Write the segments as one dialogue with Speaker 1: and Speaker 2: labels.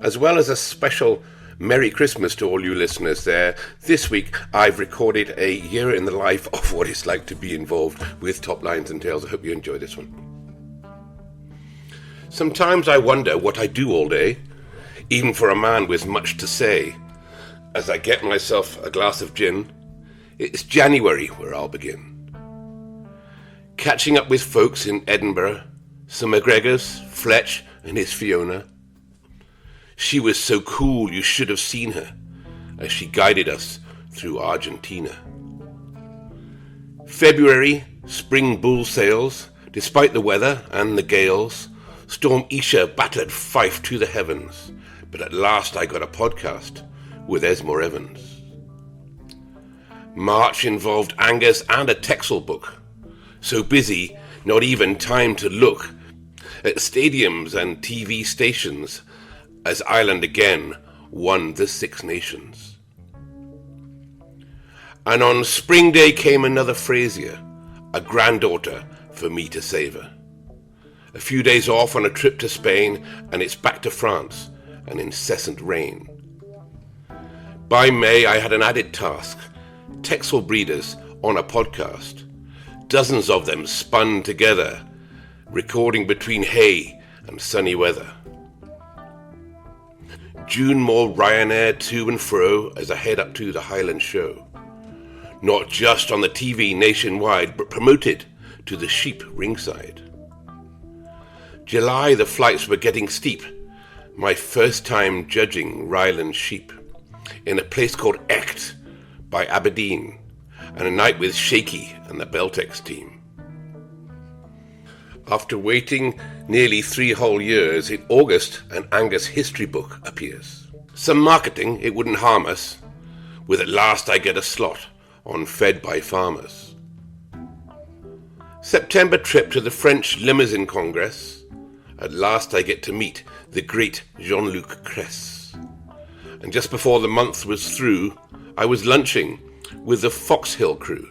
Speaker 1: as well as a special Merry Christmas to all you listeners there. This week I've recorded a year in the life of what it's like to be involved with Toplines and Tales. I hope you enjoy this one. Sometimes I wonder what I do all day, even for a man with much to say. As I get myself a glass of gin, it's January where I'll begin. Catching up with folks in Edinburgh, Sir McGregor's, Fletch and his Fiona. She was so cool you should have seen her as she guided us through Argentina. February, spring bull sails, despite the weather and the gales. Storm Isha battered Fife to the heavens, but at last I got a podcast with Esmore Evans. March involved Angus and a Texel book. So busy, not even time to look at stadiums and TV stations as Ireland again won the Six Nations. And on Spring Day came another Frazier, a granddaughter for me to savour. A few days off on a trip to Spain, and it's back to France, an incessant rain. By May I had an added task, Texel breeders on a podcast. Dozens of them spun together, recording between hay and sunny weather. June more Ryanair to and fro as I head up to the Highland Show. Not just on the TV nationwide, but promoted to the sheep ringside. July the flights were getting steep. My first time judging Ryland sheep in a place called Echt by Aberdeen, and a night with Shaky and the Beltex team. After waiting nearly 3 whole years, in August an Angus history book appears. Some marketing, it wouldn't harm us, with at last I get a slot on Fed by Farmers. September trip to the French Limousine Congress. At last I get to meet the great Jean-Luc Cress. And just before the month was through, I was lunching with the Foxhill crew.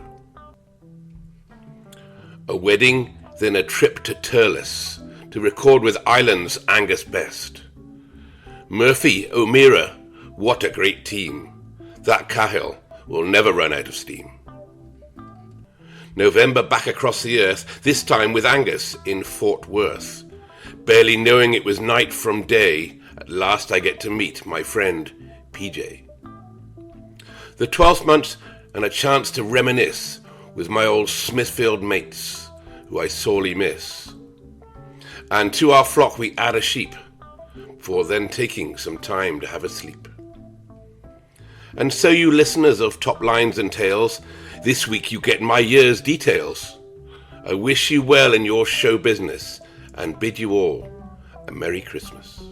Speaker 1: A wedding, then a trip to Turles to record with Ireland's Angus Best. Murphy, O'Meara, what a great team. That Cahill will never run out of steam. November back across the earth, this time with Angus in Fort Worth. Barely knowing it was night from day, at last I get to meet my friend PJ. The 12th month and a chance to reminisce with my old Smithfield mates, who I sorely miss. And to our flock we add a sheep, for then taking some time to have a sleep. And so you listeners of Toplines and Tales, this week you get my year's details. I wish you well in your show business, and bid you all a Merry Christmas.